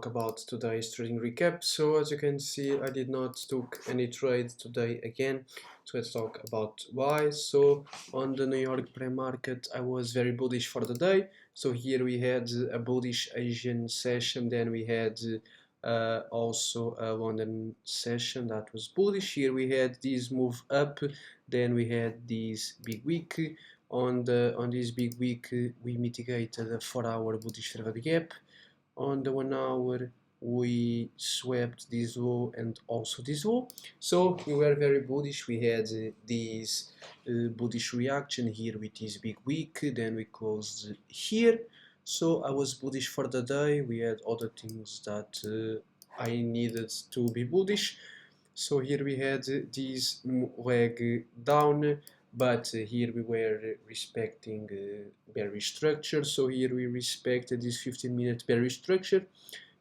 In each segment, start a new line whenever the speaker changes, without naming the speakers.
About today's trading recap. So as you can see, I did not took any trades today again. So let's talk about why. So on the New York pre-market, I was very bullish for the day. So here we had a bullish Asian session, then we had also a London session that was bullish. Here we had this move up, then we had this big week. On this big week, we mitigated a 4-hour bullish forward gap. On the 1 hour, we swept this low and also this low, so we were very bullish. We had this bullish reaction here with this big wick, then we closed here. So I was bullish for the day. We had other things that I needed to be bullish. So here we had this leg down, but here we were respecting bearish structure. So here we respected this 15-minute bearish structure.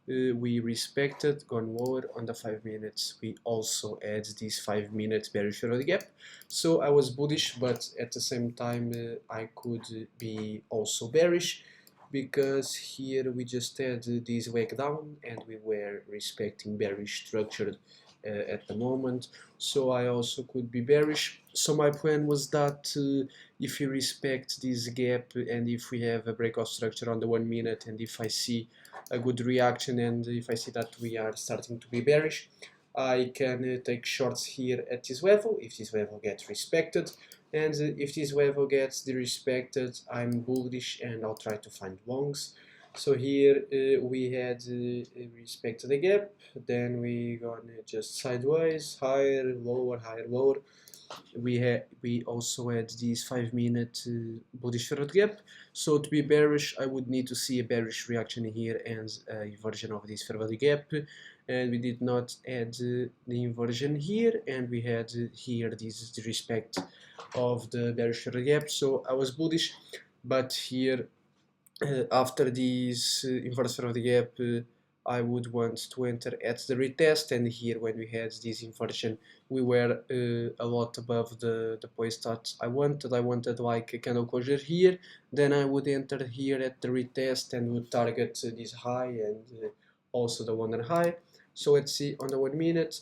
We respected, gone lower on the 5 minutes. We also had this 5-minute bearish forward gap. So I was bullish, but at the same time I could be also bearish, because here we just had this leg down and we were respecting bearish structure at the moment. So I also could be bearish. So my plan was that if we respect this gap and if we have a breakout structure on the 1 minute, and if I see a good reaction and if I see that we are starting to be bearish, I can take shorts here at this level if this level gets respected. And if this level gets respected, I'm bullish and I'll try to find longs. So here we had respected the gap, then we gonna just sideways, higher, lower, higher, lower. We also had this 5-minute bullish forward gap. So to be bearish, I would need to see a bearish reaction here and a inversion of this forward gap. And we did not add the inversion here, and we had here this disrespect of the bearish forward gap. So I was bullish, but here after this inversion of the gap, I would want to enter at the retest, and here when we had this inversion, we were a lot above the place that I wanted. I wanted like a candle closure here, then I would enter here at the retest and would target this high and also the London high. So let's see on the 1 minute.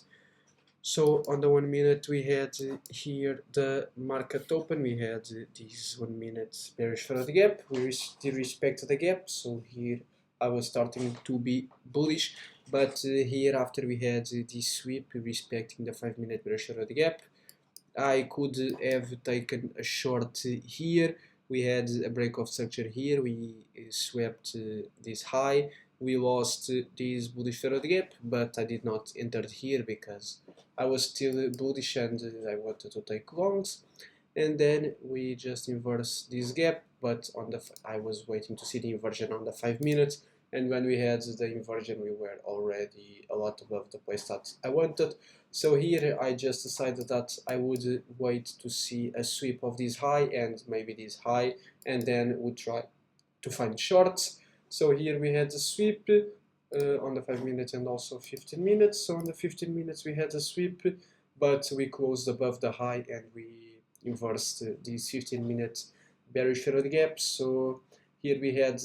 So on the 1 minute we had here the market open, we had this 1 minute bearish forward gap, we still respect the gap, so here I was starting to be bullish, but here after we had this sweep respecting the 5-minute bearish forward gap, I could have taken a short here. We had a break of structure here, we swept this high, we lost this bullish forward gap, but I did not enter here because I was still bullish and I wanted to take longs. And then we just inverse this gap, but on the I was waiting to see the inversion on the 5 minutes, and when we had the inversion we were already a lot above the place that I wanted. So here I just decided that I would wait to see a sweep of this high and maybe this high, and then would try to find shorts. So here we had the sweep on the 5 minutes and also 15 minutes. So on the 15 minutes we had a sweep, but we closed above the high and we inversed these 15-minute bearish forward gap. So here we had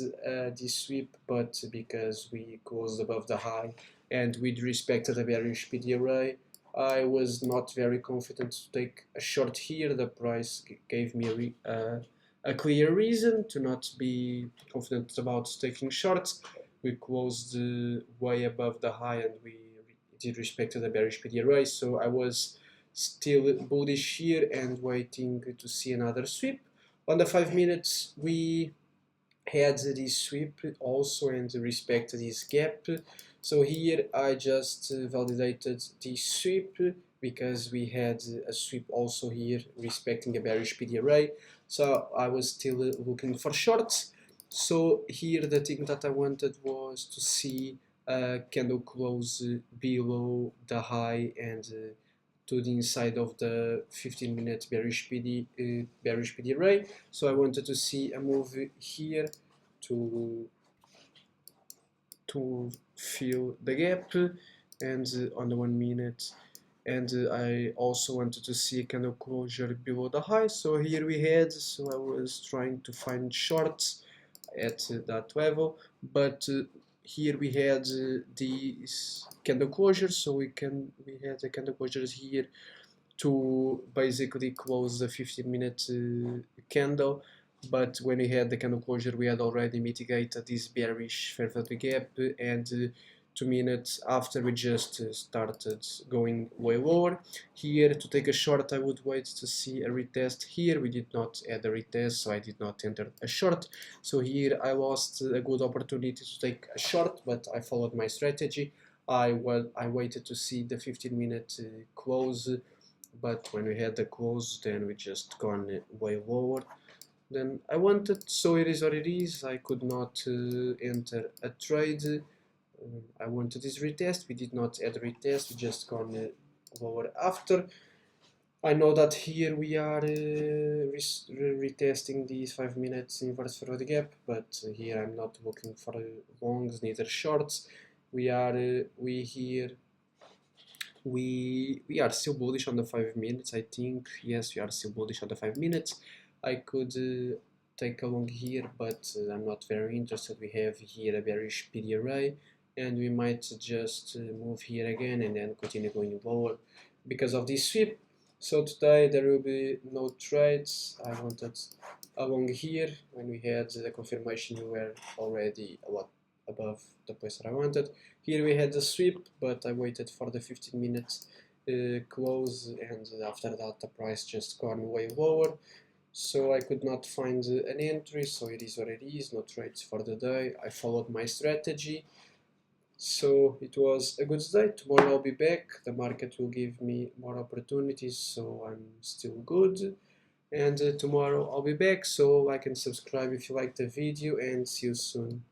this sweep, but because we closed above the high and with respect to the bearish PD array, I was not very confident to take a short here. The price gave me a clear reason to not be confident about taking shorts. We closed way above the high and we did respect to the bearish PD array, so I was still bullish here and waiting to see another sweep. On the 5 minutes we had this sweep also and respect this gap. So here I just validated this sweep because we had a sweep also here respecting a bearish PD array. So I was still looking for shorts. So here the thing that I wanted was to see a candle close below the high and to the inside of the 15-minute bearish PD array. So I wanted to see a move here to fill the gap, and on the 1 minute, and I also wanted to see a candle closure below the high. So here we had, so I was trying to find shorts at that level, but here we had these candle closures, so we had the candle closures here to basically close the 15-minute candle, but when we had the candle closure we had already mitigated this bearish fair value gap, and 2 minutes after we just started going way lower. Here to take a short I would wait to see a retest. Here we did not add a retest, so I did not enter a short, so here I lost a good opportunity to take a short, but I followed my strategy. I waited to see the 15-minute close, but when we had the close then we just gone way lower than I wanted, so it is what it is. I could not enter a trade. I wanted this retest, we did not add retest, we just gone lower after. I know that here we are retesting these 5 minutes inverse forward gap, but here I'm not looking for longs, neither shorts. We are still bullish on the 5 minutes, I think. Yes, we are still bullish on the 5 minutes. I could take a long here, but I'm not very interested. We have here a bearish PD array, and we might just move here again and then continue going lower because of this sweep. So today there will be no trades. I wanted a long here. When we had the confirmation we were already a lot above the place that I wanted. Here we had the sweep, but I waited for the 15 minutes close, and after that the price just gone way lower, so I could not find an entry, so it is what it is. No trades for the day. I followed my strategy, so it was a good day. Tomorrow I'll be back. The market will give me more opportunities, so I'm still good. And tomorrow I'll be back, so like and subscribe if you like the video, and see you soon.